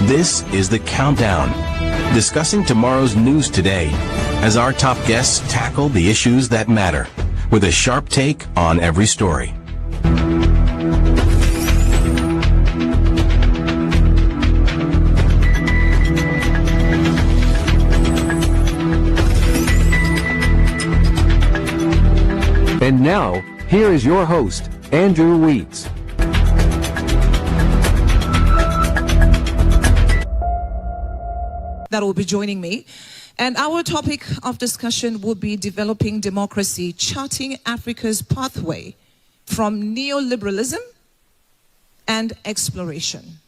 This is The Countdown, discussing tomorrow's news today as our top guests tackle the issues that matter with a sharp take on every story. And now, here is your host, Andrew Weeds. That will be joining me. And our topic of discussion will be developing democracy, charting Africa's pathway from neoliberalism and exploration.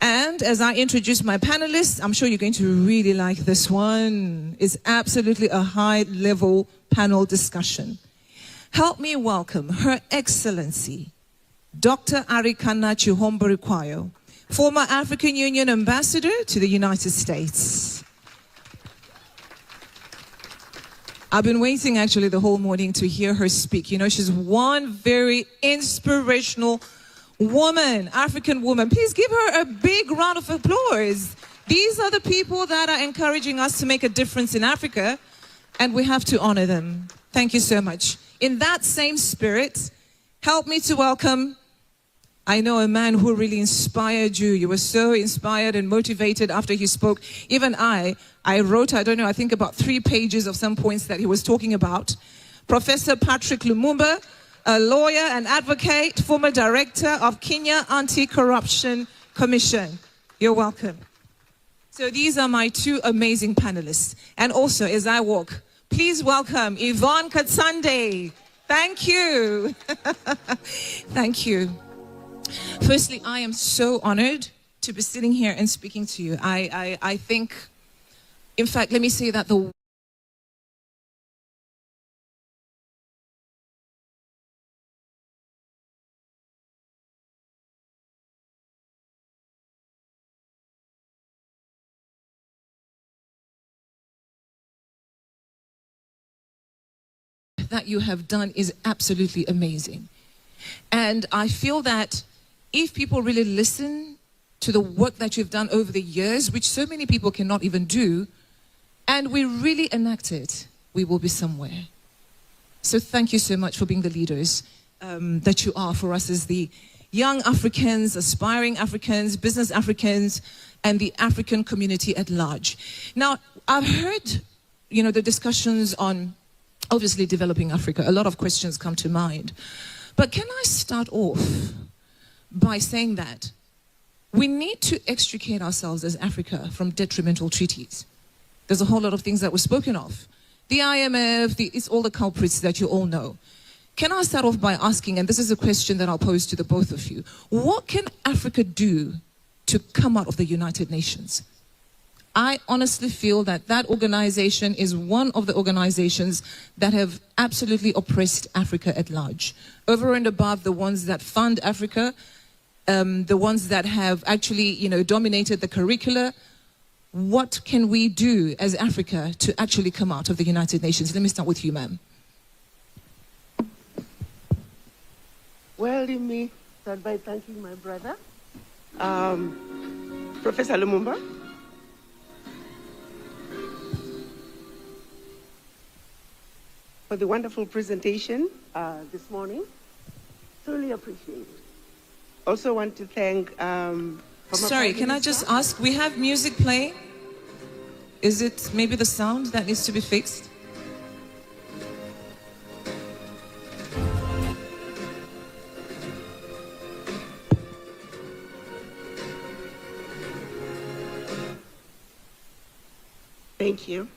And as I introduce my panelists, I'm sure you're going to really like this one. It's absolutely a high-level panel discussion. Help me welcome Her Excellency, Dr. Arikana Chihombo-Rikwayo, former African Union Ambassador to the United States. I've been waiting actually the whole morning to hear her speak. You know, she's one very inspirational woman, African woman. Please give her a big round of applause. These are the people that are encouraging us to make a difference in Africa, and we have to honor them. Thank you so much. In that same spirit, help me to welcome, I know, a man who really inspired you. You were so inspired and motivated after he spoke. Even I wrote, I don't know, I think about 3 pages of some points that he was talking about. Professor Patrick Lumumba, a lawyer and advocate, former director of Kenya Anti-Corruption Commission. You're welcome. So these are my 2 amazing panelists. And also, as I walk, please welcome Yvonne Katsande. Thank you. Thank you. Firstly, I am so honored to be sitting here and speaking to you. I think, in fact, let me say that the that you have done is absolutely amazing. And I feel that if people really listen to the work that you've done over the years, which so many people cannot even do, and we really enact it, we will be somewhere. So thank you so much for being the leaders that you are for us as the young Africans, aspiring Africans, business Africans, and the African community at large. Now, I've heard, you know, the discussions on obviously developing Africa. A lot of questions come to mind. But can I start off by saying that we need to extricate ourselves as Africa from detrimental treaties. There's a whole lot of things that were spoken of. The IMF, it's all the culprits that you all know. Can I start off by asking, and this is a question that I'll pose to the both of you, what can Africa do to come out of the United Nations? I honestly feel that that organization is one of the organizations that have absolutely oppressed Africa at large. Over and above the ones that fund Africa, the ones that have actually, you know, dominated the curricula. What can we do as Africa to actually come out of the United Nations? Let me start with you, ma'am. Well, let me start by thanking my brother, Professor Lumumba. For the wonderful presentation this morning. Truly appreciate it. Also want to thank... Sorry, can I just ask, we have music playing? Is it maybe the sound that needs to be fixed? Thank you.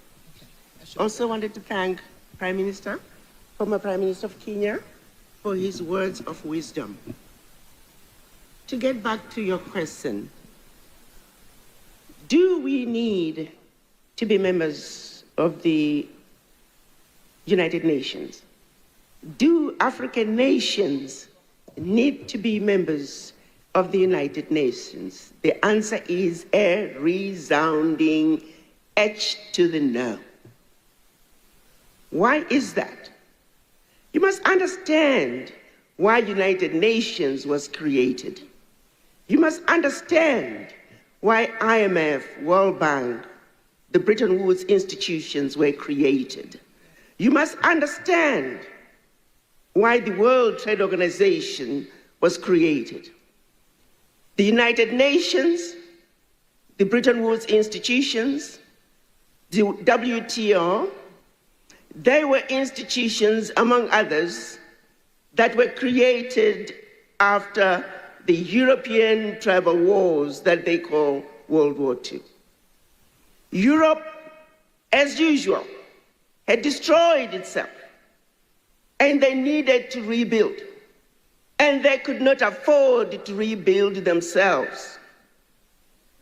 Also wanted to thank Prime Minister, former Prime Minister of Kenya, for his words of wisdom. To get back to your question, do we need to be members of the United Nations? Do African nations need to be members of the United Nations? The answer is a resounding H to the no. Why is that? You must understand why United Nations was created. You must understand why IMF, World Bank, the Bretton Woods institutions were created. You must understand why the World Trade Organization was created. The United Nations, the Bretton Woods institutions, the WTO, they were institutions, among others, that were created after the European tribal wars that they call World War II. Europe, as usual, had destroyed itself, and they needed to rebuild, and they could not afford to rebuild themselves.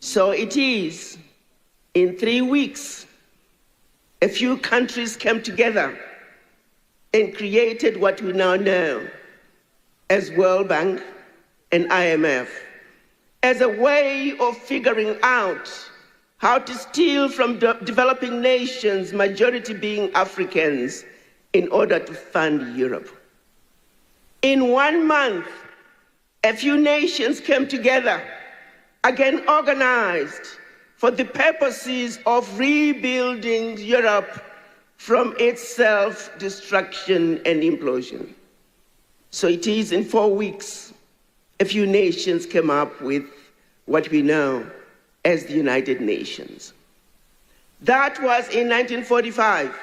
So it is, in 3 weeks, a few countries came together and created what we now know as World Bank and IMF, as a way of figuring out how to steal from developing nations, majority being Africans, in order to fund Europe. In 1 month, a few nations came together, again organized, for the purposes of rebuilding Europe from its self-destruction and implosion. So it is in 4 weeks, a few nations came up with what we know as the United Nations. That was in 1945.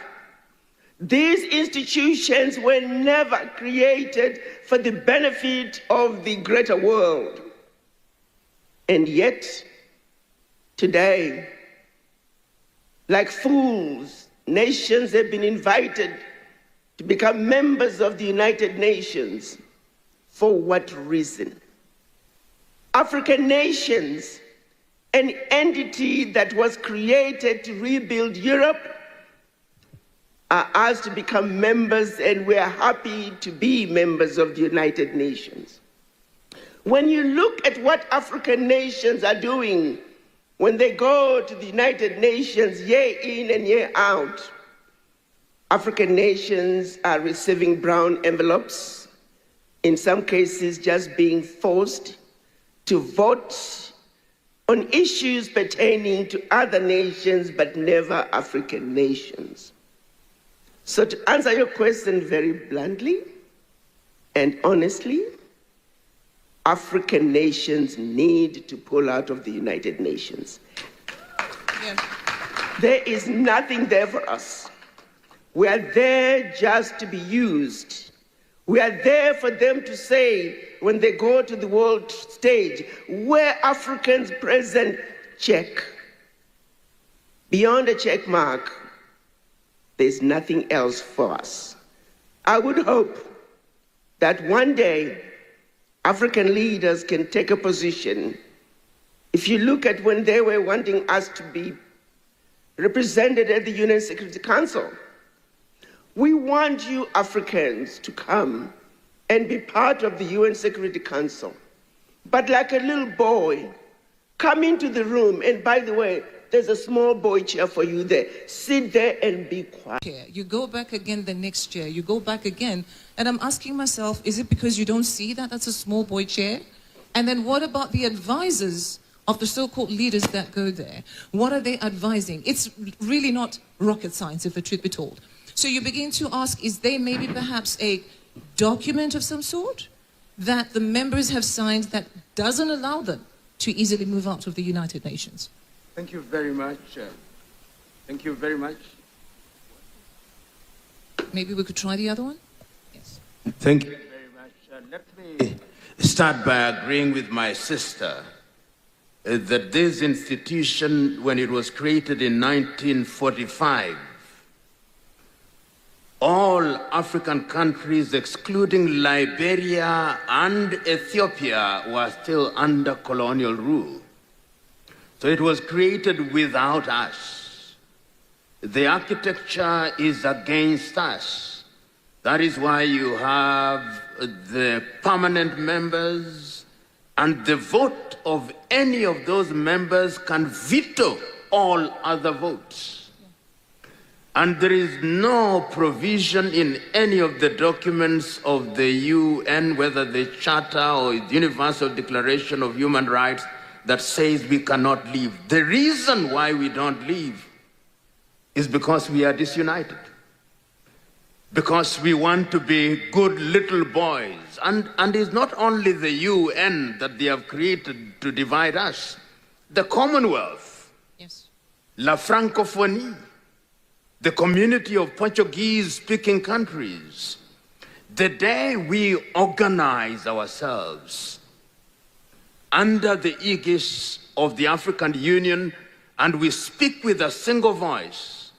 These institutions were never created for the benefit of the greater world. And yet, today, like fools, nations have been invited to become members of the United Nations. For what reason? African nations, an entity that was created to rebuild Europe, are asked to become members, and we are happy to be members of the United Nations. When you look at what African nations are doing when they go to the United Nations year in and year out, African nations are receiving brown envelopes, in some cases just being forced to vote on issues pertaining to other nations, but never African nations. So to answer your question very bluntly and honestly, African nations need to pull out of the United Nations. Yeah. There is nothing there for us. We are there just to be used. We are there for them to say, when they go to the world stage, where Africans present, check. Beyond a check mark, there's nothing else for us. I would hope that one day African leaders can take a position. If you look at when they were wanting us to be represented at the UN Security Council, we want you Africans to come and be part of the UN Security Council. But like a little boy, come into the room, and by the way, there's a small boy chair for you there. Sit there and be quiet. You go back again the next year, you go back again, and I'm asking myself, is it because you don't see that that's a small boy chair? And then what about the advisors of the so-called leaders that go there? What are they advising? It's really not rocket science, if the truth be told. So you begin to ask, is there maybe perhaps a document of some sort that the members have signed that doesn't allow them to easily move out of the United Nations? Thank you very much. Thank you very much. Maybe we could try the other one? Yes. Thank you very much. Let me start by agreeing with my sister that this institution, when it was created in 1945, all African countries, excluding Liberia and Ethiopia, were still under colonial rule. So it was created without us. The architecture is against us. That is why you have the permanent members, and the vote of any of those members can veto all other votes. And there is no provision in any of the documents of the UN, whether the Charter or the Universal Declaration of Human Rights, that says we cannot leave. The reason why we don't leave is because we are disunited. Because we want to be good little boys. And it's not only the UN that they have created to divide us. The Commonwealth, Yes. La Francophonie, the community of Portuguese-speaking countries. The day we organize ourselves under the aegis of the African Union and we speak with a single voice,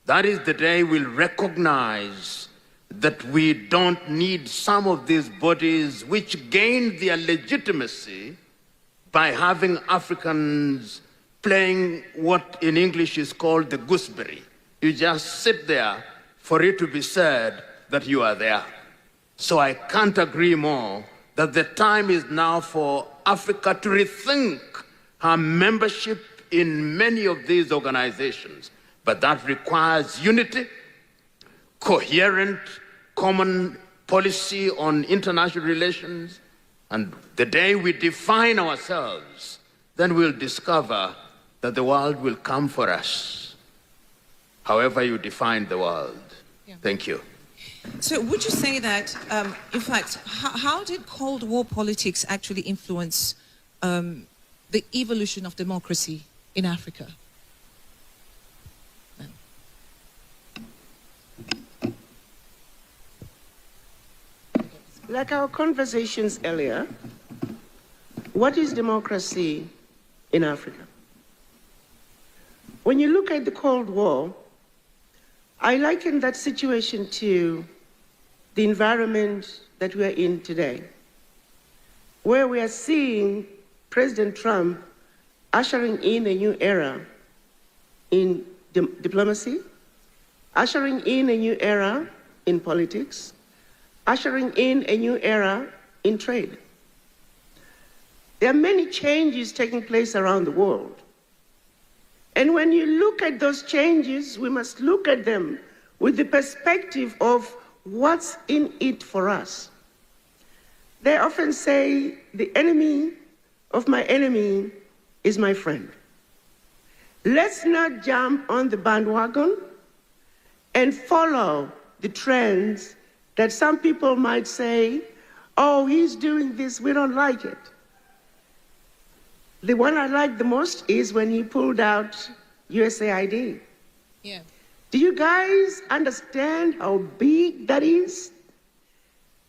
that is the day we'll recognize that we don't need some of these bodies which gained their legitimacy by having Africans playing what in English is called the gooseberry. You just sit there for it to be said that you are there. So I can't agree more that the time is now for Africa to rethink her membership in many of these organizations. But that requires unity, coherent, common policy on international relations. And the day we define ourselves, then we'll discover that the world will come for us, however you define the world. Yeah. Thank you. So would you say that, in fact, how did Cold War politics actually influence the evolution of democracy in Africa? Like our conversations earlier, what is democracy in Africa? When you look at the Cold War, I liken that situation to the environment that we are in today, where we are seeing President Trump ushering in a new era in diplomacy, ushering in a new era in politics, ushering in a new era in trade. There are many changes taking place around the world. And when you look at those changes, we must look at them with the perspective of what's in it for us. They often say, the enemy of my enemy is my friend. Let's not jump on the bandwagon and follow the trends that some people might say, oh, he's doing this, we don't like it. The one I like the most is when he pulled out USAID. Yeah. Do you guys understand how big that is?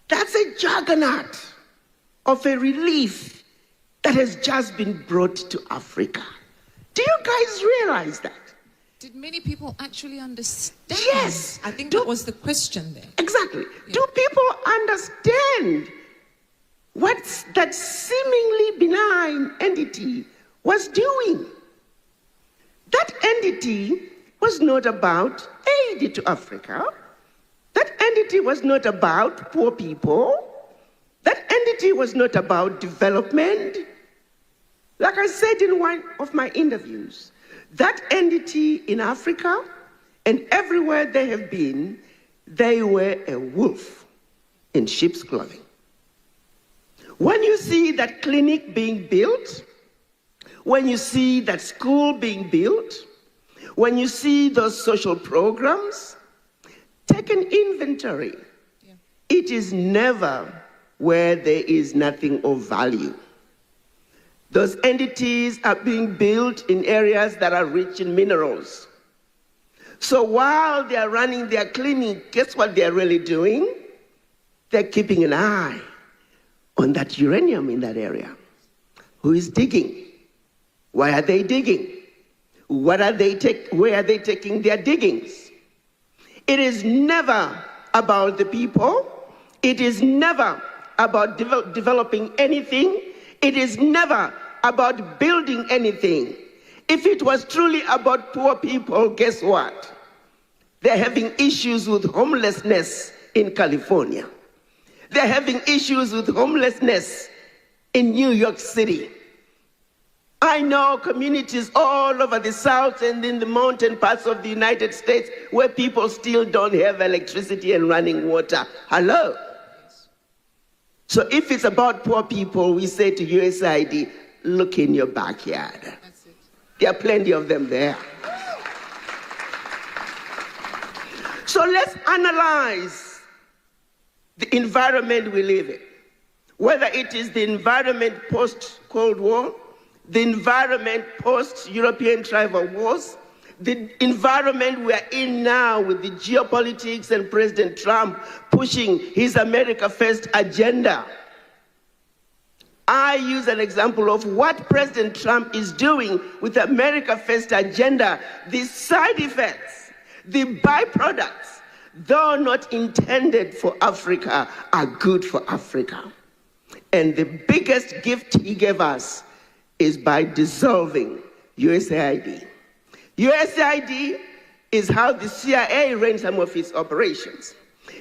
That's a juggernaut of a relief that has just been brought to Africa. Do you guys realize that? Did many people actually understand? Yes. I think that was the question there. Exactly. Yeah. Do people understand what that seemingly benign entity was doing? That entity was not about aid to Africa. That entity was not about poor people. That entity was not about development. Like I said in one of my interviews, that entity in Africa and everywhere they have been, they were a wolf in sheep's clothing. When you see that clinic being built, when you see that school being built, when you see those social programs, take an inventory. Yeah. It is never where there is nothing of value. Those entities are being built in areas that are rich in minerals. So while they are running their clinic, guess what they're really doing? They're keeping an eye on that uranium in that area. Who is digging? Why are they digging? Where are they taking their diggings? It is never about the people. It is never about developing anything. It is never about building anything. If it was truly about poor people, guess what? They're having issues with homelessness in California. They're having issues with homelessness in New York City. I know communities all over the South and in the mountain parts of the United States where people still don't have electricity and running water. Hello? So if it's about poor people, we say to USAID, look in your backyard. That's it. There are plenty of them there. So let's analyze the environment we live in, whether it is the environment post-Cold War, the environment post-European tribal wars, the environment we are in now with the geopolitics and President Trump pushing his America First agenda. I use an example of what President Trump is doing with the America First agenda. The side effects, the byproducts, though not intended for Africa, are good for Africa. And the biggest gift he gave us is by dissolving USAID. USAID is how the CIA ran some of its operations.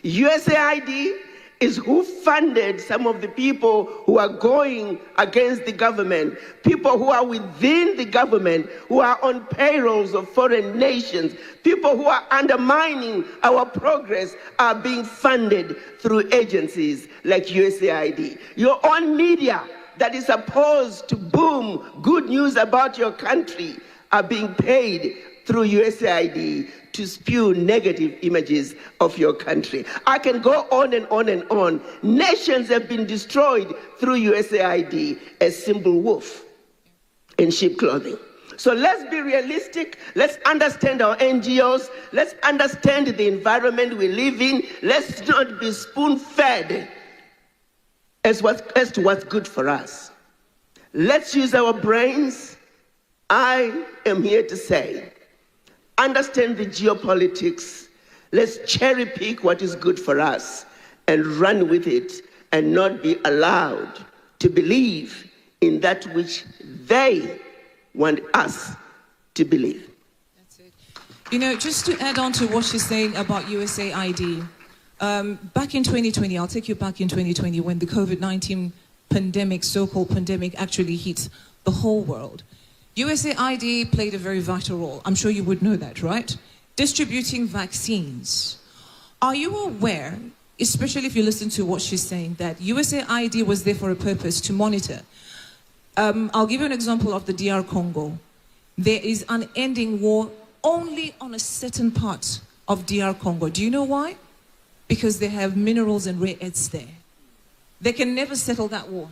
USAID is who funded some of the people who are going against the government, people who are within the government, who are on payrolls of foreign nations, people who are undermining our progress are being funded through agencies like USAID. Your own media that is supposed to boom good news about your country are being paid through USAID to spew negative images of your country. I can go on and on and on. Nations have been destroyed through USAID, a simple wolf in sheep clothing. So let's be realistic. Let's understand our NGOs. Let's understand the environment we live in. Let's not be spoon-fed as to what's good for us. Let's use our brains. I am here to say, understand the geopolitics. Let's cherry pick what is good for us and run with it and not be allowed to believe in that which they want us to believe. That's it. You know, just to add on to what she's saying about USAID, back in 2020, I'll take you back in 2020 when the COVID-19 pandemic, so-called pandemic, actually hit the whole world. USAID played a very vital role. I'm sure you would know that, right? Distributing vaccines. Are you aware, especially if you listen to what she's saying, that USAID was there for a purpose, to monitor? I'll give you an example of the DR Congo. There is an ending war only on a certain part of DR Congo. Do you know why? Because they have minerals and rare earths there. They can never settle that war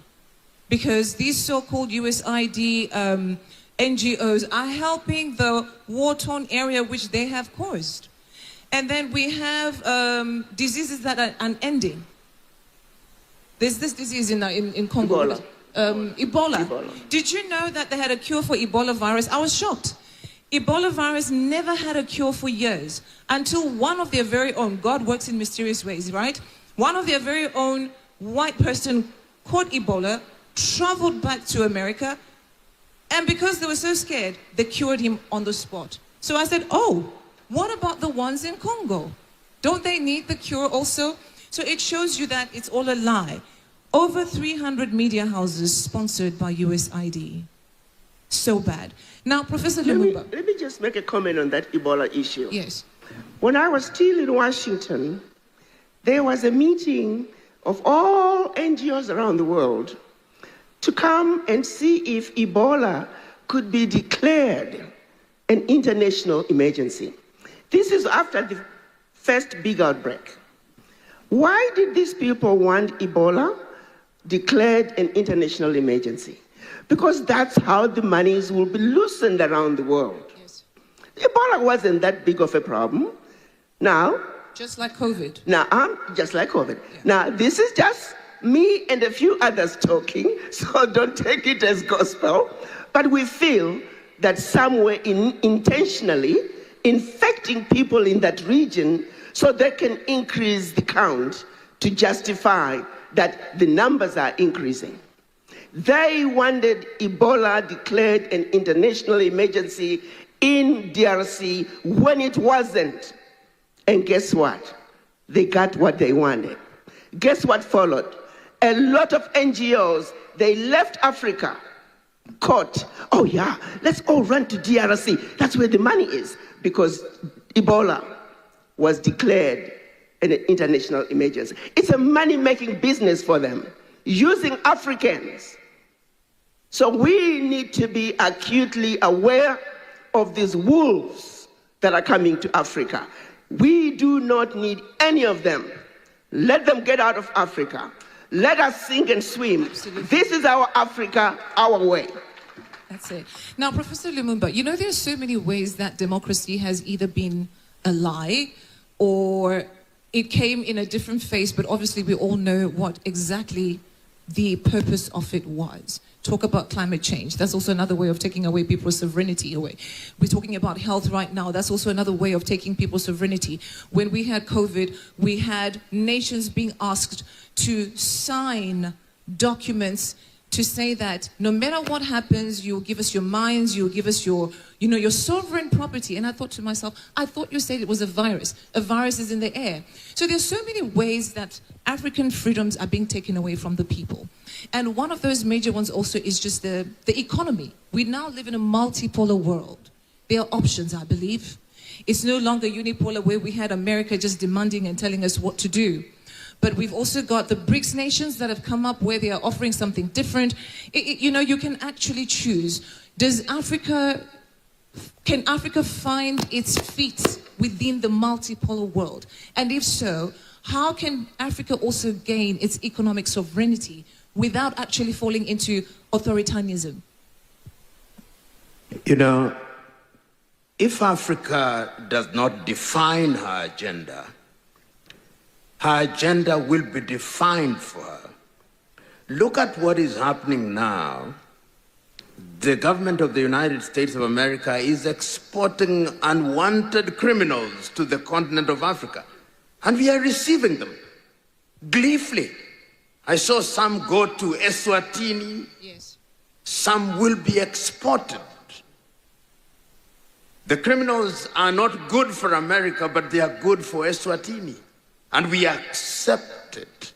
because these so-called USAID NGOs are helping the war-torn area which they have caused. And then we have diseases that are unending. There's this disease in Congo. Ebola. Did you know that they had a cure for Ebola virus? I was shocked. Ebola virus never had a cure for years until one of their very own, God works in mysterious ways, right? One of their very own white person caught Ebola, traveled back to America, and because they were so scared, they cured him on the spot. So I said, oh, what about the ones in Congo? Don't they need the cure also? So it shows you that it's all a lie. Over 300 media houses sponsored by USAID. So bad. Now, Professor Lumumba. Let me just make a comment on that Ebola issue. Yes. When I was still in Washington, there was a meeting of all NGOs around the world to come and see if Ebola could be declared an international emergency. This is after the first big outbreak. Why did these people want Ebola declared an international emergency? Because that's how the monies will be loosened around the world. Yes. Ebola wasn't that big of a problem. Now, just like COVID. Just like COVID. Yeah. Now, this is just me and a few others talking, so don't take it as gospel. But we feel that somewhere intentionally infecting people in that region so they can increase the count to justify that the numbers are increasing. They wanted Ebola declared an international emergency in DRC when it wasn't. And guess what? They got what they wanted. Guess what followed? A lot of NGOs, they left Africa, caught, oh yeah, let's all run to DRC. That's where the money is, because Ebola was declared an international emergency. It's a money-making business for them, using Africans So we need to be acutely aware of these wolves that are coming to Africa. We do not need any of them. Let them get out of Africa. Let us sink and swim. Absolutely. This is our Africa, our way. That's it. Now, Professor Lumumba, you know, there are so many ways that democracy has either been a lie or it came in a different phase, but obviously we all know what exactly the purpose of it was. Talk about climate change. That's also another way of taking away people's sovereignty away. We're talking about health right now. That's also another way of taking people's sovereignty. When we had COVID, we had nations being asked to sign documents to say that no matter what happens, you'll give us your mines, you'll give us your, your sovereign property. And I thought to myself, I thought you said it was a virus. A virus is in the air. So there's so many ways that African freedoms are being taken away from the people. And one of those major ones also is just the economy. We now live in a multipolar world. There are options, I believe. It's no longer unipolar where we had America just demanding and telling us what to do. But we've also got the BRICS nations that have come up where they are offering something different. You can actually choose. Can Africa find its feet within the multipolar world? And if so, how can Africa also gain its economic sovereignty without actually falling into authoritarianism? If Africa does not define her agenda will be defined for her. Look at what is happening now. The government of the United States of America is exporting unwanted criminals to the continent of Africa, and we are receiving them gleefully. I saw some go to Eswatini. Yes. Some will be exported. The criminals are not good for America, but they are good for Eswatini. And we accept it.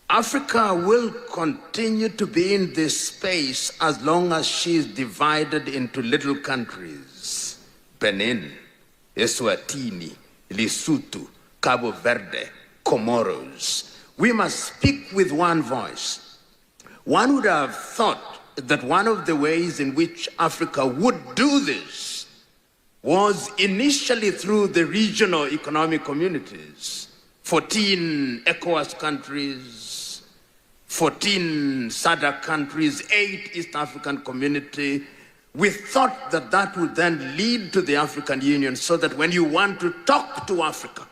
Africa will continue to be in this space as long as she is divided into little countries. Benin, Eswatini, Lesotho, Cabo Verde, Comoros. We must speak with one voice. One would have thought that one of the ways in which Africa would do this was initially through the regional economic communities. 14 ECOWAS countries, 14 SADC countries, 8 East African Community. We thought that that would then lead to the African Union, so that when you want to talk to Africa,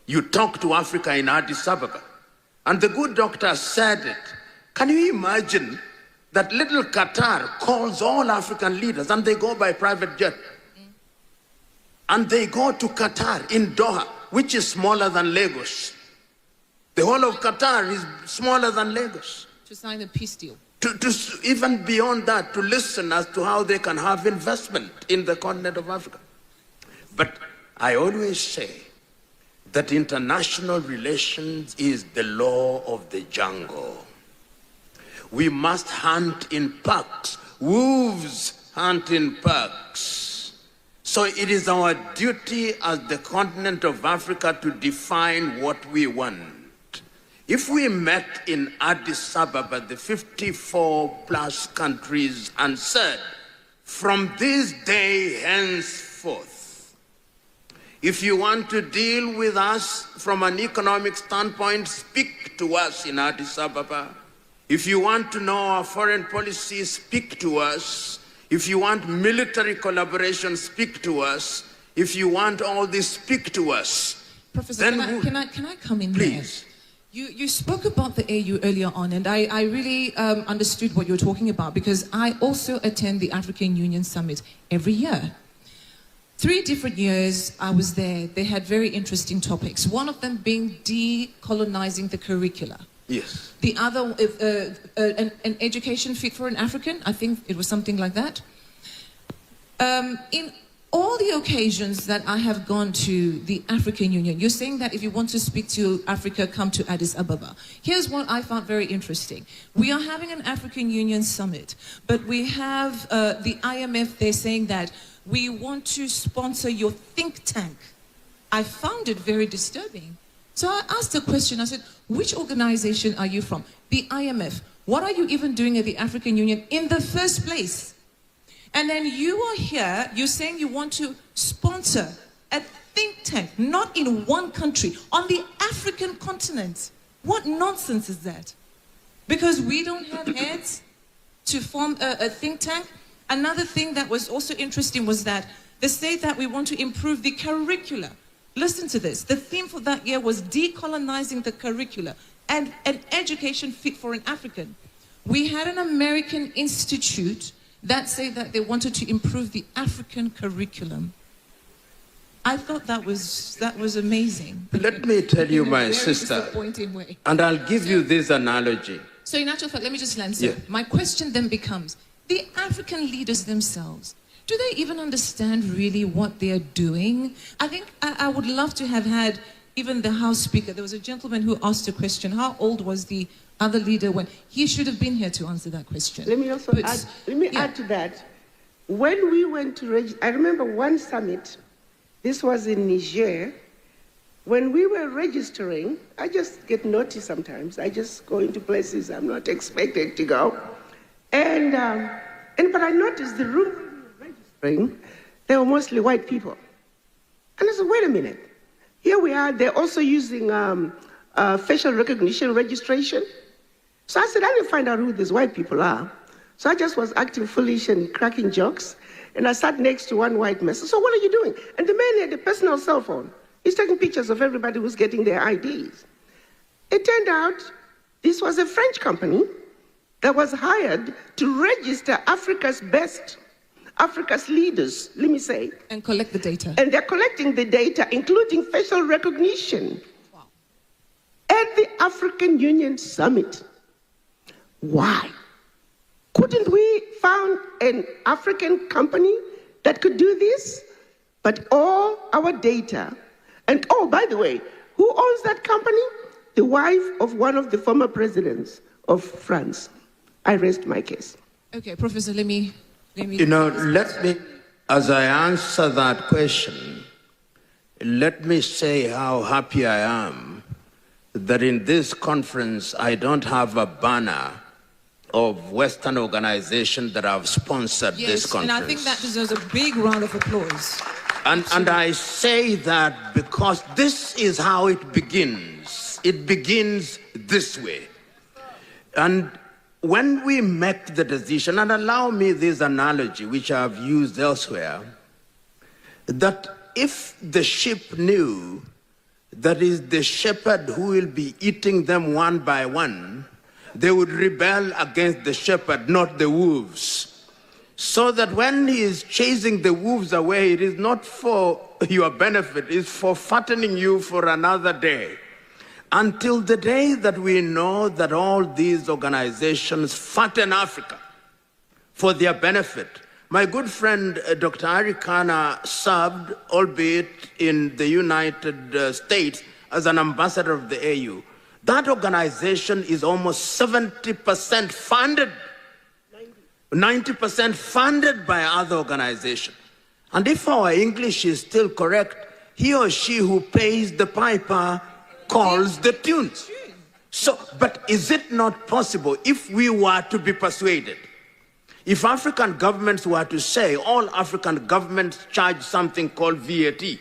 you talk to Africa in Addis Ababa. And the good doctor said it. Can you imagine that little Qatar calls all African leaders, and they go by private jet? And they go to Qatar in Doha, which is smaller than Lagos. The whole of Qatar is smaller than Lagos. To sign a peace deal. To even beyond that, to listen as to how they can have investment in the continent of Africa. But I always say that international relations is the law of the jungle. We must hunt in packs. Wolves hunt in packs. So it is our duty as the continent of Africa to define what we want. If we met in Addis Ababa, the 54 plus countries, and said, from this day henceforth, if you want to deal with us from an economic standpoint, speak to us in Addis Ababa. If you want to know our foreign policy, speak to us. If you want military collaboration, speak to us. If you want all this, speak to us. Professor, can I come in please? There? You spoke about the AU earlier on, and I really understood what you were talking about, because I also attend the African Union Summit every year. 3 different years I was there. They had very interesting topics. One of them being decolonizing the curricula. Yes. The other, an education fit for an African, I think it was something like that. In all the occasions that I have gone to the African Union, you're saying that if you want to speak to Africa, come to Addis Ababa. Here's what I found very interesting. We are having an African Union summit, but we have the IMF, they're saying that we want to sponsor your think tank. I found it very disturbing So I asked a question. I said, which organization are you from? The IMF. What are you even doing at the African Union in the first place? And then you are here, you're saying you want to sponsor a think tank, not in one country, on the African continent. What nonsense is that? Because we don't have heads to form a think tank. Another thing that was also interesting was that they say that we want to improve the curricula. Listen to this. The theme for that year was decolonizing the curricula and an education fit for an African. We had an American institute that said that they wanted to improve the African curriculum. I thought that was amazing. Let me tell you, my very sister, disappointing way. and I'll give you this analogy. So in actual fact, let me just answer. Yeah. My question then becomes, the African leaders themselves, do they even understand really what they're doing? I think I would love to have had even the House Speaker. There was a gentleman who asked a question, how old was the other leader when he should have been here to answer that question? Let me also add to that. When we went to I remember one summit, this was in Niger. When we were registering, I just get naughty sometimes. I just go into places I'm not expected to go. But I noticed the room where we were registering, they were mostly white people. And I said, wait a minute. Here we are, they're also using facial recognition registration. So I said, I didn't find out who these white people are. So I just was acting foolish and cracking jokes. And I sat next to one white man. So what are you doing? And the man had a personal cell phone. He's taking pictures of everybody who's getting their IDs. It turned out this was a French company that was hired to register Africa's best, Africa's leaders, let me say. And collect the data. And they're collecting the data, including facial recognition. Wow. At the African Union Summit. Why? Couldn't we found an African company that could do this? But all our data, and oh, by the way, who owns that company? The wife of one of the former presidents of France. I rest my case. Okay, Professor, let me. You know, let me, as I answer that question, let me say how happy I am that in this conference I don't have a banner of Western organizations that have sponsored this conference. And I think that deserves a big round of applause. And I say that because this is how it begins. It begins this way. And when we make the decision, and allow me this analogy, which I've used elsewhere, that if the sheep knew that is the shepherd who will be eating them one by one, they would rebel against the shepherd, not the wolves. So that when he is chasing the wolves away, it is not for your benefit, it's for fattening you for another day. Until the day that we know that all these organizations fatten Africa for their benefit. My good friend, Dr. Arikana, served, albeit in the United States, as an ambassador of the AU. That organization is almost 70% funded, 90% funded by other organizations. And if our English is still correct, he or she who pays the piper calls the tune. So, but is it not possible if we were to be persuaded? If African governments were to say all African governments charge something called VAT,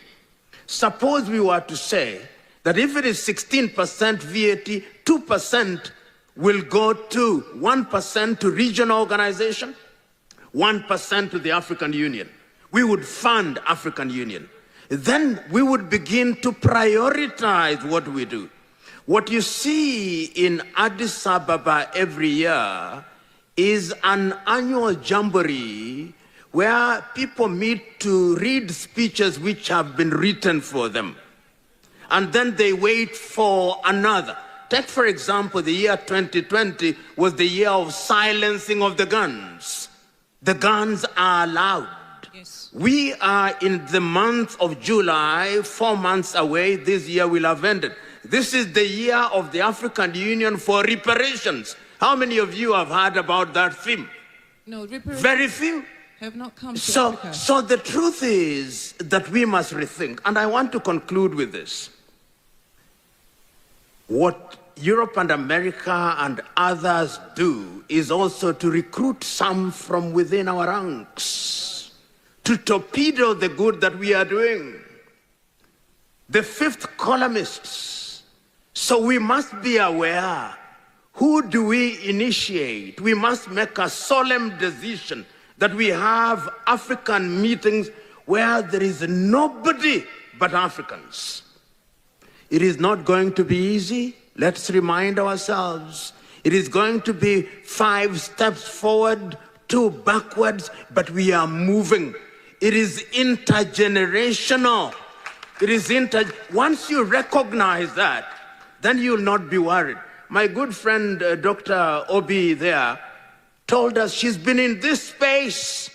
suppose we were to say that if it is 16% VAT, 2% will go to 1% to regional organization, 1% to the African Union. We would fund African Union. Then we would begin to prioritize what we do. What you see in Addis Ababa every year is an annual jamboree where people meet to read speeches which have been written for them. And then they wait for another. Take, for example, the year 2020 was the year of silencing of the guns. The guns are allowed. Yes. We are in the month of July, 4 months away. This year will have ended. This is the year of the African Union for reparations. How many of you have heard about that theme? No, reparations. Very few. Have not come to Africa. So the truth is that we must rethink. And I want to conclude with this. What Europe and America and others do is also to recruit some from within our ranks, to torpedo the good that we are doing. The fifth columnists. So we must be aware, who do we initiate? We must make a solemn decision that we have African meetings where there is nobody but Africans. It is not going to be easy. Let's remind ourselves. It is going to be 5 steps forward, 2 backwards, but we are moving. It is intergenerational. It is once you recognize that, then you'll not be worried. My good friend, Dr. Obi there, told us she's been in this space.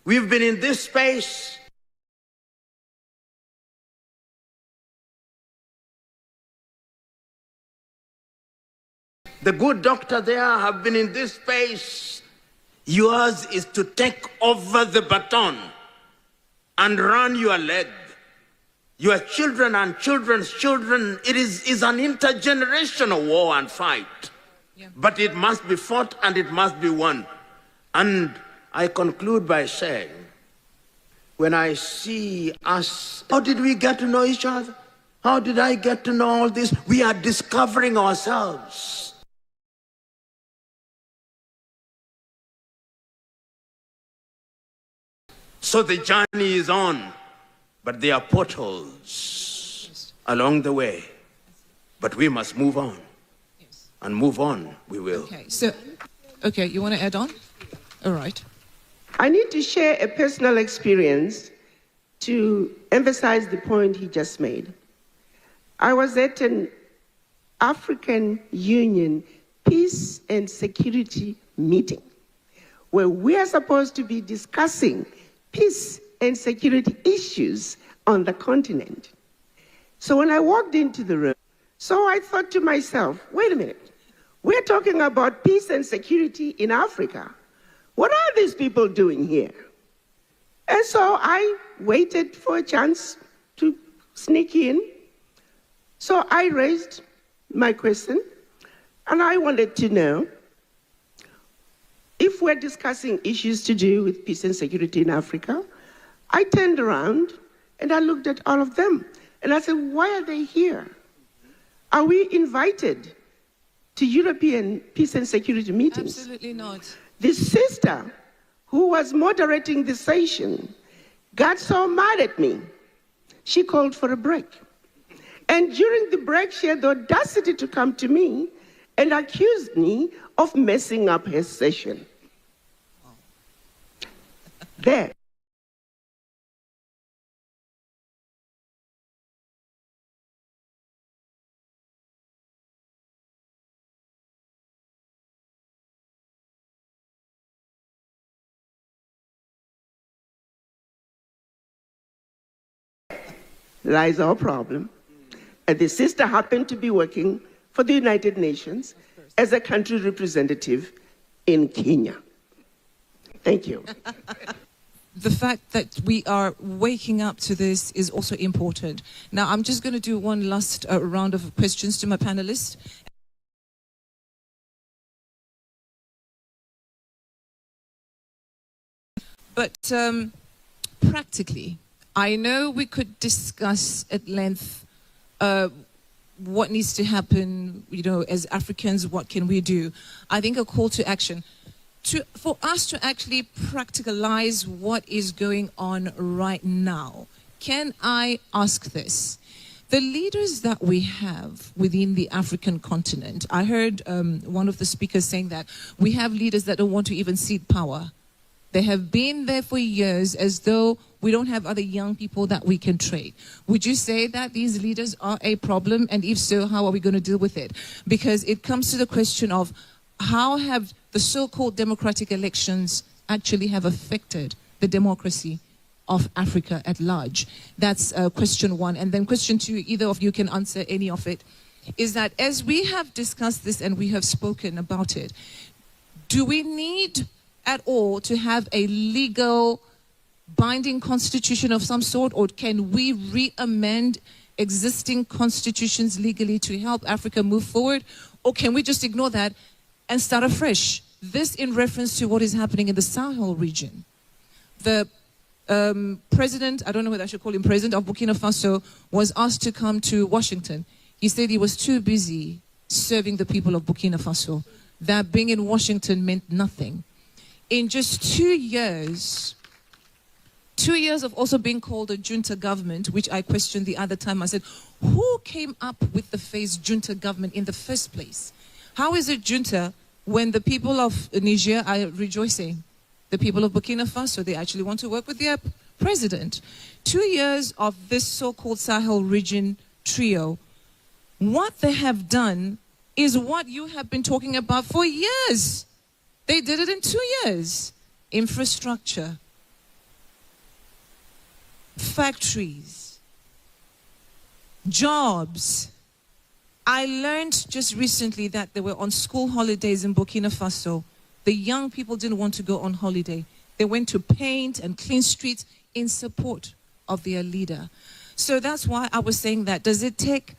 We've been in this space. The good doctor there have been in this space. Yours is to take over the baton and run your leg. Your children and children's children, it is an intergenerational war and fight. Yeah. But it must be fought and it must be won. And I conclude by saying, when I see us, how did we get to know each other? How did I get to know all this? We are discovering ourselves. So the journey is on, but there are potholes along the way. But we must move on. And move on, we will. Okay, you want to add on? All right. I need to share a personal experience to emphasize the point he just made. I was at an African Union Peace and Security meeting where we are supposed to be discussing peace and security issues on the continent. So when I walked into the room, I thought to myself, wait a minute, we're talking about peace and security in Africa. What are these people doing here? And so I waited for a chance to sneak in. So I raised my question, and I wanted to know if we're discussing issues to do with peace and security in Africa. I turned around and I looked at all of them and I said, why are they here? Are we invited to European peace and security meetings? Absolutely not. The sister who was moderating the session got so mad at me, she called for a break. And during the break, she had the audacity to come to me and accused me of messing up her session. There. Lies our problem. And the sister happened to be working for the United Nations as a country representative in Kenya. Thank you. The fact that we are waking up to this is also important. Now, I'm just going to do one last round of questions to my panelists. But practically, I know we could discuss at length what needs to happen, as Africans, what can we do? I think a call to action. For us to actually practicalize what is going on right now, can I ask this? The leaders that we have within the African continent, I heard one of the speakers saying that we have leaders that don't want to even cede power. They have been there for years as though we don't have other young people that we can trade. Would you say that these leaders are a problem? And if so, how are we going to deal with it? Because it comes to the question of how have the so-called democratic elections actually have affected the democracy of Africa at large? That's question one. And then question two, either of you can answer any of it, is that as we have discussed this and we have spoken about it, do we need at all to have a legal binding constitution of some sort, or can we re-amend existing constitutions legally to help Africa move forward? Or can we just ignore that and start afresh? This in reference to what is happening in the Sahel region. The president, I don't know whether I should call him president, of Burkina Faso was asked to come to Washington. He said he was too busy serving the people of Burkina Faso, that being in Washington meant nothing. In just 2 years of also being called a junta government, which I questioned the other time, I said, who came up with the phrase junta government in the first place? How is it junta when the people of Niger are rejoicing? The people of Burkina Faso, they actually want to work with their president. 2 years of this so-called Sahel region trio, what they have done is what you have been talking about for years. They did it in 2 years. Infrastructure, factories, jobs. I learned just recently that they were on school holidays in Burkina Faso. The young people didn't want to go on holiday. They went to paint and clean streets in support of their leader. So that's why I was saying that. Does it take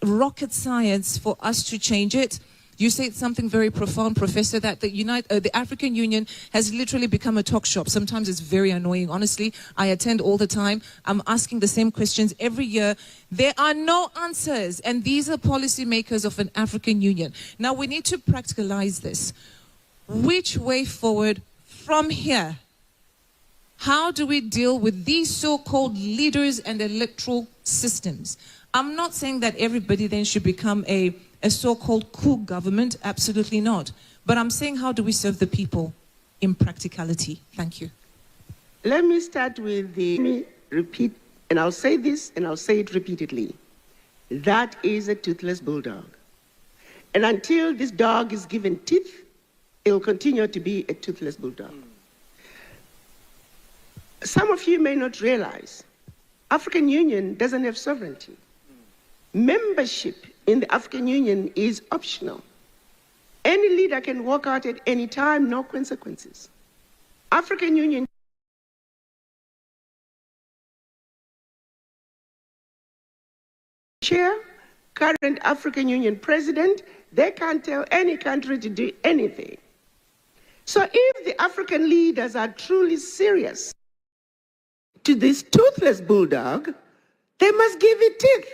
rocket science for us to change it? You said something very profound, Professor, that the African Union has literally become a talk shop. Sometimes it's very annoying. Honestly, I attend all the time. I'm asking the same questions every year. There are no answers. And these are policymakers of an African Union. Now, we need to practicalize this. Which way forward from here? How do we deal with these so-called leaders and electoral systems? I'm not saying that everybody then should become a so-called coup government. Absolutely not. But I'm saying, how do we serve the people in practicality? Thank you. Let me start with let me repeat, and I'll say this and I'll say it repeatedly. That is a toothless bulldog. And until this dog is given teeth, it will continue to be a toothless bulldog. Some of you may not realize African Union doesn't have sovereignty. Membership in the African Union is optional. Any leader can walk out at any time, no consequences. African Union chair, current African Union president, they can't tell any country to do anything. So if the African leaders are truly serious to this toothless bulldog, they must give it teeth.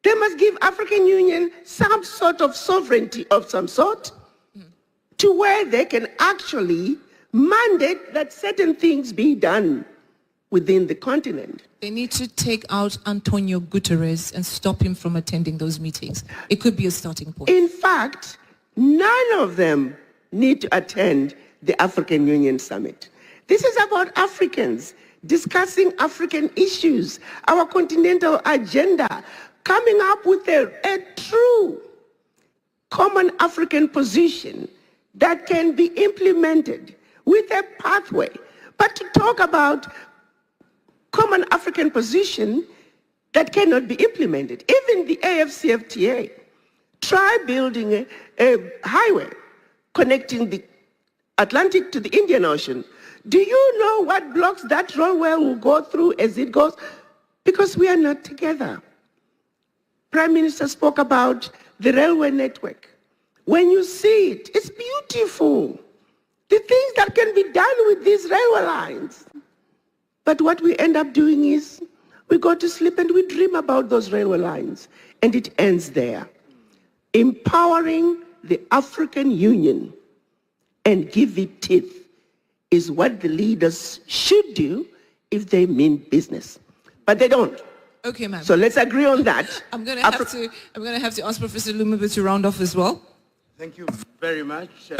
They must give African Union some sort of sovereignty of some sort to where they can actually mandate that certain things be done within the continent. They need to take out Antonio Guterres and stop him from attending those meetings. It could be a starting point. In fact, none of them need to attend the African Union Summit. This is about Africans discussing African issues, our continental agenda, coming up with a true common African position that can be implemented with a pathway. But to talk about common African position that cannot be implemented, even the AFCFTA, try building a highway connecting the Atlantic to the Indian Ocean. Do you know what blocks that railway will go through as it goes? Because we are not together. Prime Minister spoke about the railway network. When you see it, it's beautiful. The things that can be done with these railway lines. But what we end up doing is we go to sleep and we dream about those railway lines. And it ends there. Empowering the African Union and give it teeth is what the leaders should do if they mean business. But they don't. Okay, ma'am. So let's agree on that. I'm going to have to ask Professor Lumumba to round off as well. Thank you very much.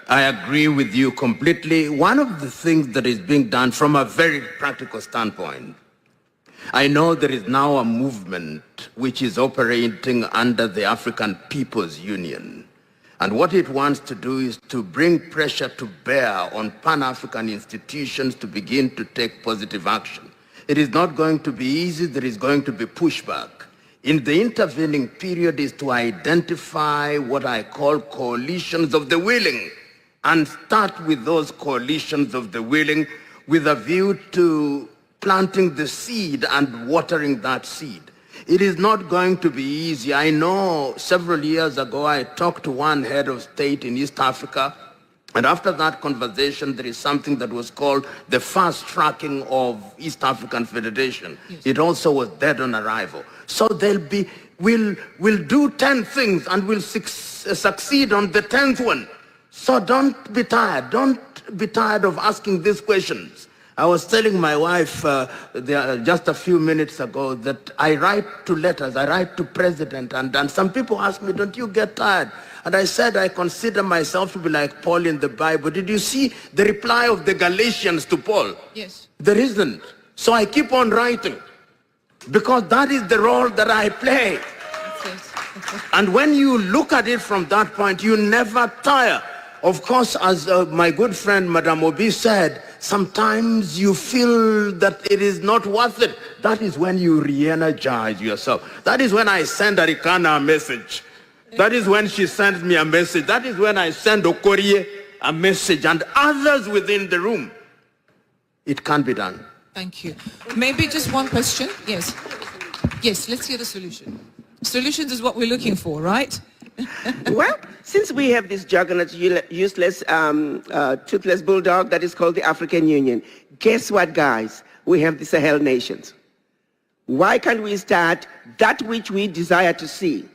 I agree with you completely. One of the things that is being done from a very practical standpoint, I know there is now a movement which is operating under the African People's Union. And what it wants to do is to bring pressure to bear on Pan-African institutions to begin to take positive action. It is not going to be easy. There is going to be pushback. In the intervening period is to identify what I call coalitions of the willing and start with those coalitions of the willing with a view to planting the seed and watering that seed. It is not going to be easy. I know several years ago I talked to one head of state in East Africa, and after that conversation there is something that was called the fast tracking of East African Federation. Yes. It also was dead on arrival. So we'll do 10 things and we'll succeed on the 10th one. So don't be tired. Don't be tired of asking these questions. I was telling my wife just a few minutes ago that I write to letters, I write to president, and some people ask me, don't you get tired? And I said, I consider myself to be like Paul in the Bible. Did you see the reply of the Galatians to Paul? Yes. There isn't. So I keep on writing, because that is the role that I play. Yes. And when you look at it from that point, you never tire. Of course, as my good friend Madame Obi said, sometimes you feel that it is not worth it. That is when you re-energize yourself. That is when I send Arikana a message. That is when she sends me a message. That is when I send Okorie a message and others within the room. It can be done. Thank you. Maybe just one question. Yes. Yes, let's hear the solution. Solutions is what we're looking for, right? Well, since we have this juggernaut, useless, toothless bulldog that is called the African Union, guess what, guys? We have the Sahel nations. Why can't we start that which we desire to see?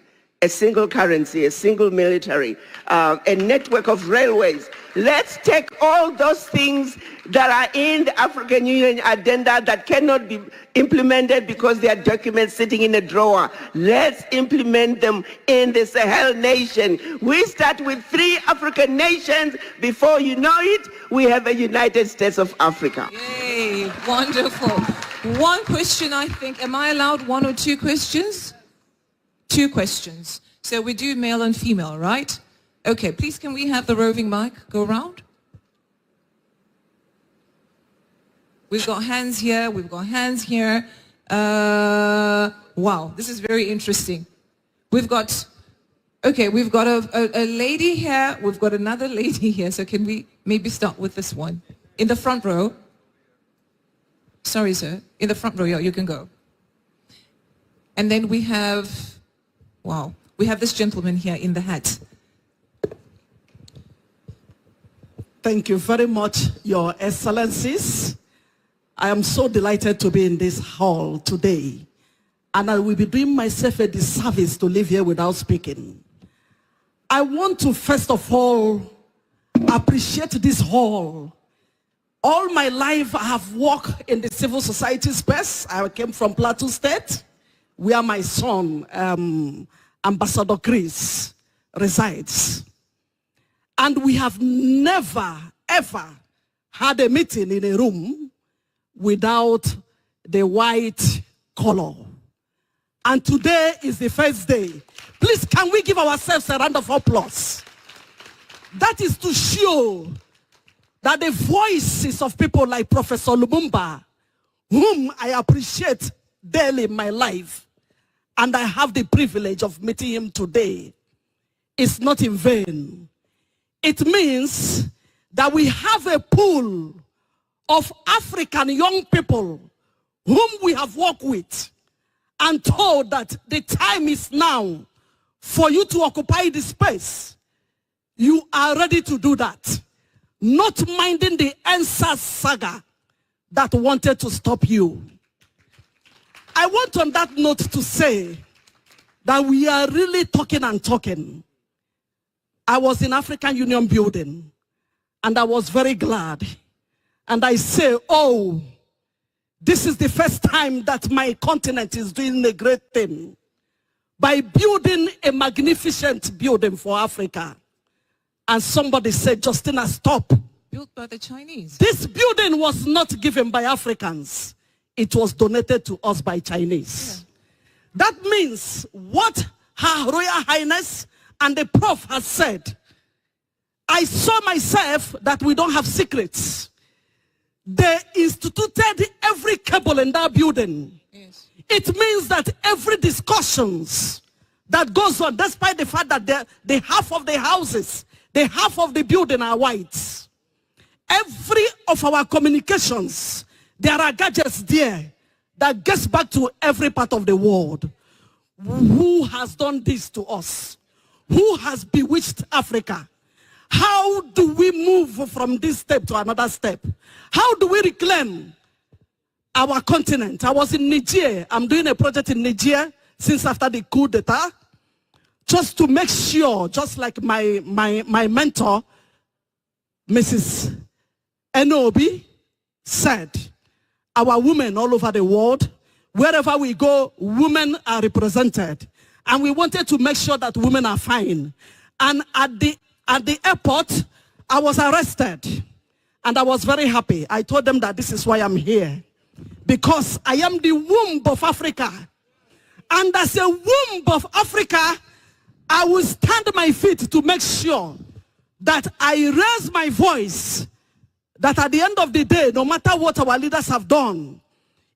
A single currency, a single military, a network of railways. Let's take all those things that are in the African Union agenda that cannot be implemented because they are documents sitting in a drawer. Let's implement them in the Sahel nation. We start with 3 African nations. Before you know it, we have a United States of Africa. Yay, wonderful. One question, I think. Am I allowed 1 or 2 questions? 2 questions. So we do male and female, right? Okay, please can we have the roving mic go around? We've got hands here, we've got hands here. Wow, this is very interesting. We've got a lady here, we've got another lady here. So can we maybe start with this one? In the front row. Sorry, sir. In the front row, yeah, you can go. And then we have, wow, we have this gentleman here in the hat. Thank you very much, Your Excellencies. I am so delighted to be in this hall today. And I will be doing myself a disservice to live here without speaking. I want to first of all appreciate this hall. All my life I have worked in the civil society space. I came from Plateau State, where my son, Ambassador Chris, resides. And we have never, ever had a meeting in a room without the white color. And today is the first day. Please, can we give ourselves a round of applause? That is to show that the voices of people like Professor Lumumba, whom I appreciate daily in my life, and I have the privilege of meeting him today, is not in vain. It means that we have a pool of African young people whom we have worked with and told that the time is now for you to occupy the space. You are ready to do that. Not minding the EndSARS saga that wanted to stop you. I want on that note to say that we are really talking and talking. I was in African Union building and I was very glad. And I say, oh, this is the first time that my continent is doing a great thing by building a magnificent building for Africa. And somebody said, Justina, stop. Built by the Chinese. This building was not given by Africans. It was donated to us by Chinese. Yeah. That means what Her Royal Highness and the Prof has said. I saw myself that we don't have secrets. They instituted every cable in that building. Yes. It means that every discussions that goes on, despite the fact that the half of the houses, the half of the building are whites. Every of our communications, there are gadgets there that gets back to every part of the world. who has done this to us? Who has bewitched Africa? How do we move from this step to another step? How do we reclaim our continent? I was in Niger. I'm doing a project in Niger since after the coup d'etat, just to make sure, just like my mentor, Mrs. Enobi, said, our women all over the world, wherever we go, women are represented. And we wanted to make sure that women are fine. And at the airport, I was arrested. And I was very happy. I told them that this is why I'm here. Because I am the womb of Africa. And as a womb of Africa, I will stand my feet to make sure that I raise my voice. That at the end of the day, no matter what our leaders have done,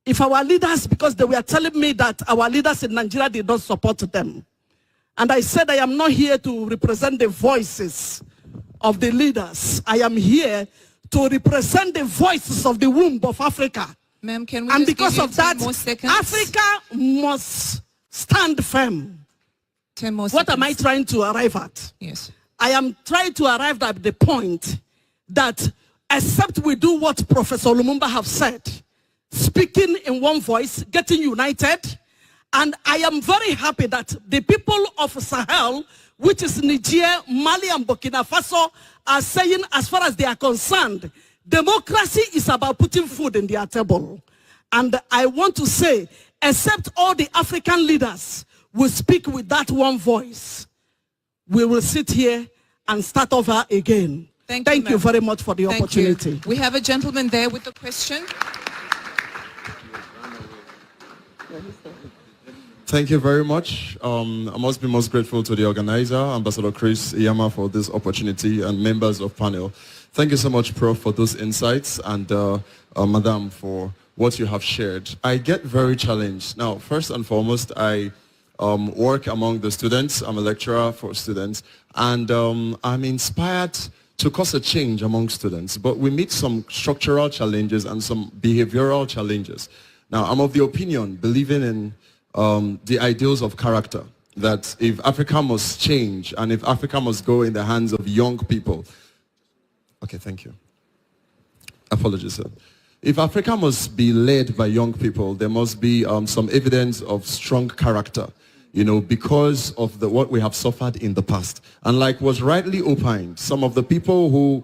if our leaders, because they were telling me that our leaders in Nigeria did not support them. And I said I am not here to represent the voices of the leaders. I am here to represent the voices of the womb of Africa. Ma'am, can we and just because give you of that, 10 more seconds? Africa must stand firm. 10 more What seconds. am I trying to arrive at? Yes. I am trying to arrive at the point that except we do what Professor Lumumba have said, speaking in one voice, getting united, and I am very happy that the people of Sahel, which is Niger, Mali, and Burkina Faso, are saying, as far as they are concerned, democracy is about putting food in their table. And I want to say, except all the African leaders will speak with that one voice, we will sit here and start over again. Thank you very much for the opportunity. You. We have a gentleman there with a question. Thank you very much. I must be most grateful to the organizer, Ambassador Chris Iyama, for this opportunity, and members of panel. Thank you so much, Prof, for those insights, and Madam, for what you have shared. I get very challenged. Now, first and foremost, I work among the students. I'm a lecturer for students, and I'm inspired to cause a change among students. But we meet some structural challenges and some behavioral challenges. Now, I'm of the opinion, believing in the ideals of character, that if Africa must change and if Africa must go in the hands of young people. Okay, thank you. Apologies, sir. If Africa must be led by young people, there must be some evidence of strong character, you know, because of what we have suffered in the past. And like was rightly opined, some of the people who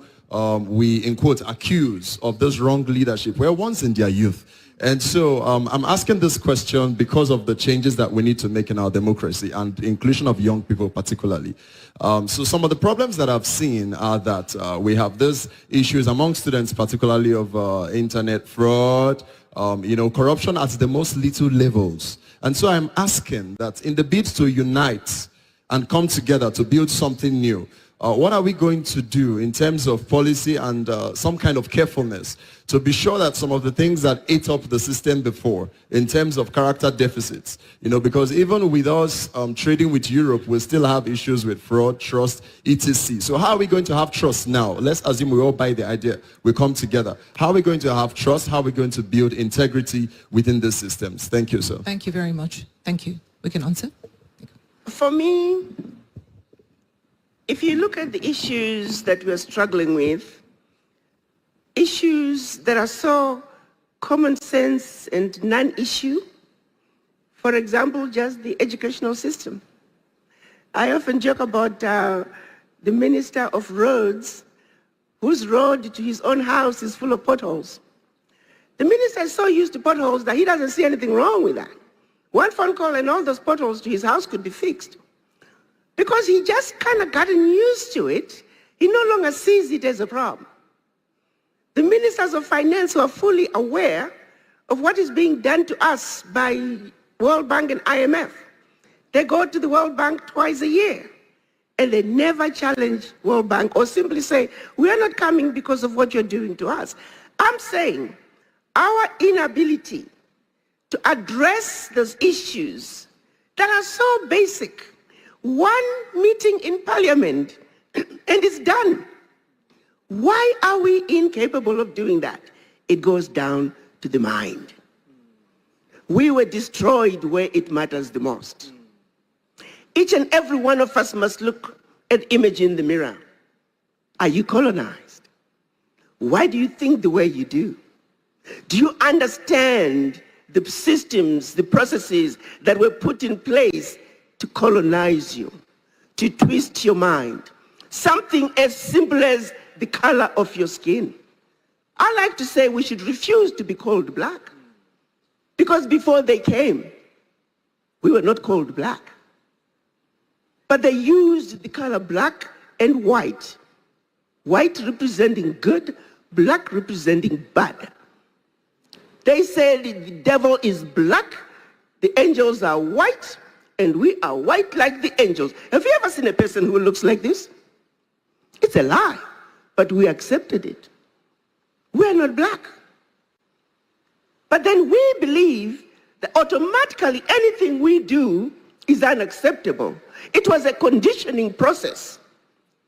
we, in quotes, accuse of this wrong leadership were once in their youth. And so I'm asking this question because of the changes that we need to make in our democracy and the inclusion of young people particularly. So some of the problems that I've seen are that we have these issues among students, particularly of internet fraud, you know, corruption at the most little levels. And so I'm asking that in the bid to unite and come together to build something new, what are we going to do in terms of policy and some kind of carefulness to be sure that some of the things that ate up the system before in terms of character deficits, you know, because even with us trading with Europe, we still have issues with fraud, trust, etc. So how are we going to have trust now? Let's assume we all buy the idea, we come together. How are we going to have trust? How are we going to build integrity within the systems? Thank you, sir. Thank you very much. Thank you. We can answer. For me, if you look at the issues that we're struggling with, issues that are so common sense and non-issue, for example, just the educational system. I often joke about the Minister of Roads, whose road to his own house is full of potholes. The minister is so used to potholes that he doesn't see anything wrong with that. One phone call and all those potholes to his house could be fixed. Because he just kind of gotten used to it, he no longer sees it as a problem. The ministers of finance who are fully aware of what is being done to us by World Bank and IMF. They go to the World Bank twice a year, and they never challenge World Bank or simply say, we are not coming because of what you're doing to us. I'm saying our inability to address those issues that are so basic. One meeting in Parliament and it's done. Why are we incapable of doing that? It goes down to the mind. We were destroyed where it matters the most. Each and every one of us must look at the image in the mirror. Are you colonized? Why do you think the way you do? Do you understand the systems, the processes that were put in place to colonize you, to twist your mind? Something as simple as the color of your skin. I like to say we should refuse to be called black. Because before they came, we were not called black. But they used the color black and white. White representing good, black representing bad. They said the devil is black, the angels are white, and we are white like the angels. Have you ever seen a person who looks like this? It's a lie, but we accepted it. We are not black. But then we believe that automatically anything we do is unacceptable. It was a conditioning process,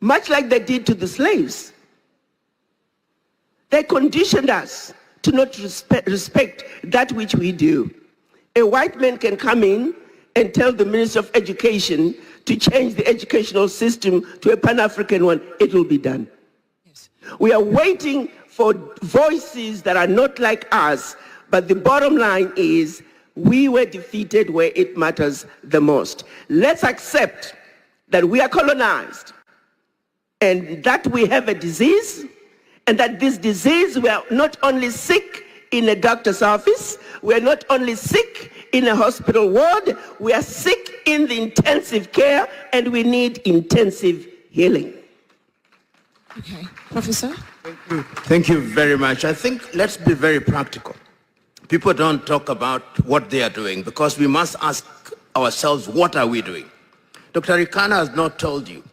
much like they did to the slaves. They conditioned us to not respect that which we do. A white man can come in and tell the Ministry of Education to change the educational system to a Pan-African one. It will be done. Yes. We are waiting for voices that are not like us, but the bottom line is we were defeated where it matters the most. Let's accept that we are colonized and that we have a disease, and that this disease, we are not only sick in a doctor's office, we are not only sick in a hospital ward, we are sick in the intensive care, and we need intensive healing. Okay, Professor? Thank you very much. I think let's be very practical. People don't talk about what they are doing because we must ask ourselves, what are we doing? Dr. Rikana has not told you.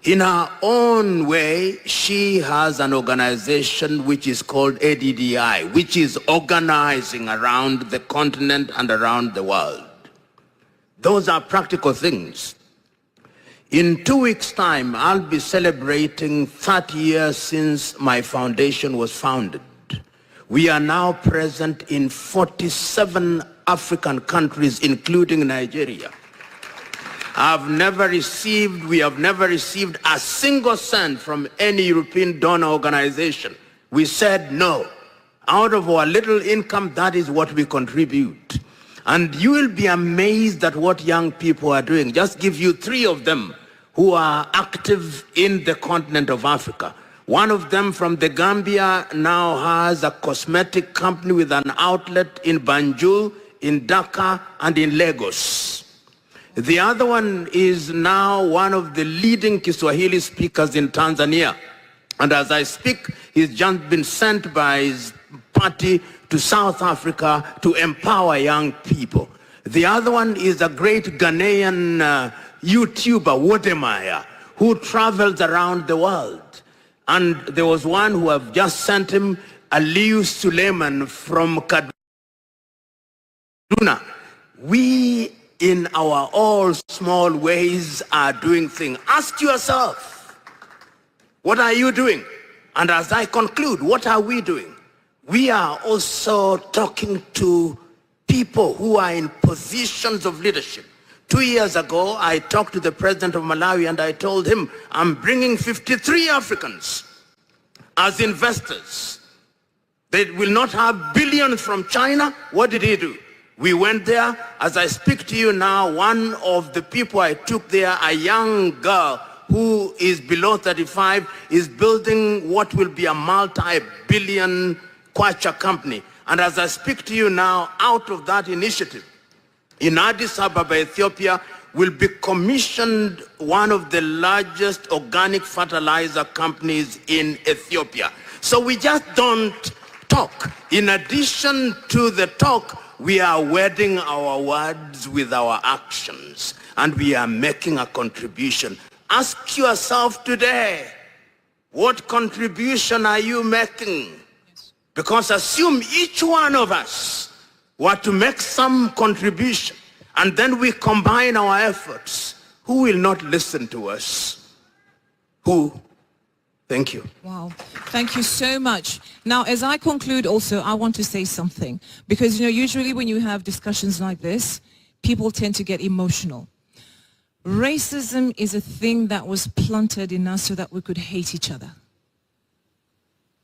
In her own way, she has an organization which is called ADDI, which is organizing around the continent and around the world. Those are practical things. In 2 weeks' time, I'll be celebrating 30 years since my foundation was founded. We are now present in 47 African countries, including Nigeria. We have never received a single cent from any European donor organization. We said no. Out of our little income, that is what we contribute. And you will be amazed at what young people are doing. Just give you 3 of them who are active in the continent of Africa. One of them from the Gambia now has a cosmetic company with an outlet in Banjul, in Dhaka, and in Lagos. The other one is now one of the leading Kiswahili speakers in Tanzania. And as I speak, he's just been sent by his party to South Africa to empower young people. The other one is a great Ghanaian YouTuber, Wodemaya, who travels around the world. And there was one who have just sent him, Aliu Suleiman from Kaduna. We, in our all small ways, are doing things. Ask yourself, what are you doing? And as I conclude, what are we doing? We are also talking to people who are in positions of leadership. 2 years ago, I talked to the president of Malawi and I told him, I'm bringing 53 Africans as investors. They will not have billions from China. What did he do? We went there. As I speak to you now, one of the people I took there, a young girl who is below 35, is building what will be a multi-billion kwacha company. And as I speak to you now, out of that initiative, in Addis Ababa, Ethiopia, will be commissioned one of the largest organic fertilizer companies in Ethiopia. So we just don't talk. In addition to the talk, we are wedding our words with our actions, and we are making a contribution. Ask yourself today, what contribution are you making? Because assume each one of us were to make some contribution, and then we combine our efforts. Who will not listen to us? Who? Thank you. Wow. Thank you so much. Now, as I conclude also, I want to say something. Because, usually when you have discussions like this, people tend to get emotional. racism is a thing that was planted in us so that we could hate each other.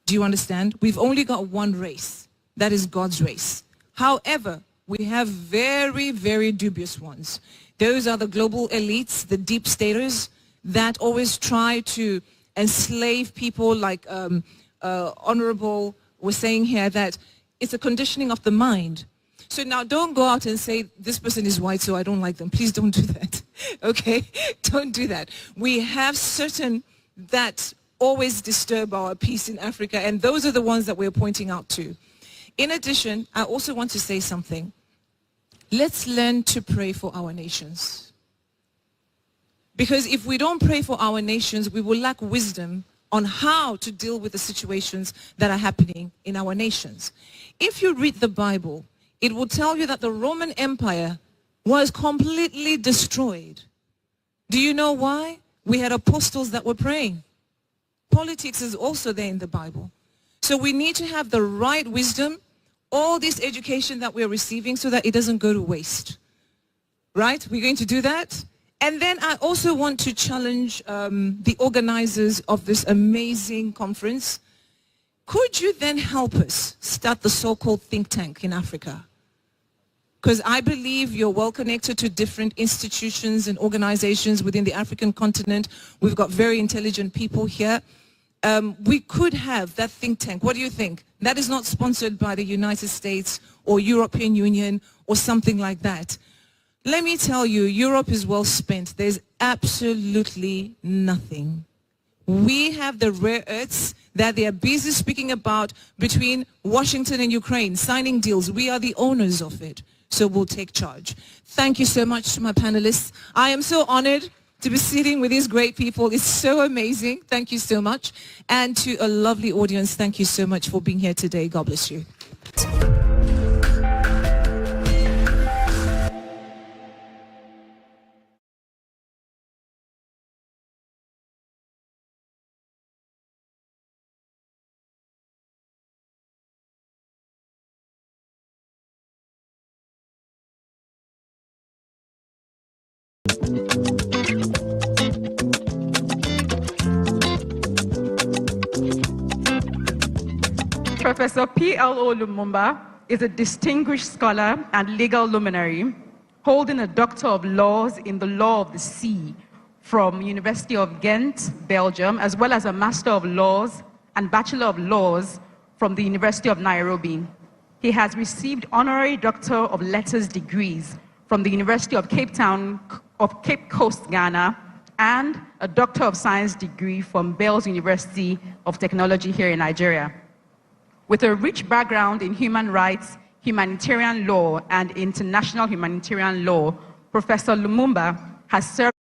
Do you understand? We've only got one race. That is God's race. However, we have very, very dubious ones. Those are the global elites, the deep staters, that always try to enslave people, like Honorable was saying here, that it's a conditioning of the mind. So now don't go out and say, this person is white, so I don't like them. Please don't do that. Okay? Don't do that. We have certain that always disturb our peace in Africa, and those are the ones that we're pointing out to. In addition, I also want to say something. Let's learn to pray for our nations. Because if we don't pray for our nations, we will lack wisdom on how to deal with the situations that are happening in our nations. If you read the Bible, it will tell you that the Roman Empire was completely destroyed. Do you know why? We had apostles that were praying. Politics is also there in the Bible. So we need to have the right wisdom, all this education that we're receiving, so that it doesn't go to waste. Right? We're going to do that. And then I also want to challenge the organizers of this amazing conference. Could you then help us start the so-called think tank in Africa? Because I believe you're well connected to different institutions and organizations within the African continent. We've got very intelligent people here. We could have that think tank. What do you think? That is not sponsored by the United States or European Union or something like that. Let me tell you, Europe is well spent. There's absolutely nothing. We have the rare earths that they are busy speaking about between Washington and Ukraine, signing deals. We are the owners of it, so we'll take charge. Thank you so much to my panelists. I am so honored to be sitting with these great people. It's so amazing. Thank you so much. And to a lovely audience, thank you so much for being here today. God bless you. Professor P.L.O. Lumumba is a distinguished scholar and legal luminary, holding a Doctor of Laws in the Law of the Sea from University of Ghent, Belgium, as well as a Master of Laws and Bachelor of Laws from the University of Nairobi. He has received honorary Doctor of Letters degrees from the University of Cape Coast, Ghana, and a Doctor of Science degree from Bells University of Technology here in Nigeria. With a rich background in human rights, humanitarian law, and international humanitarian law, Professor Lumumba has served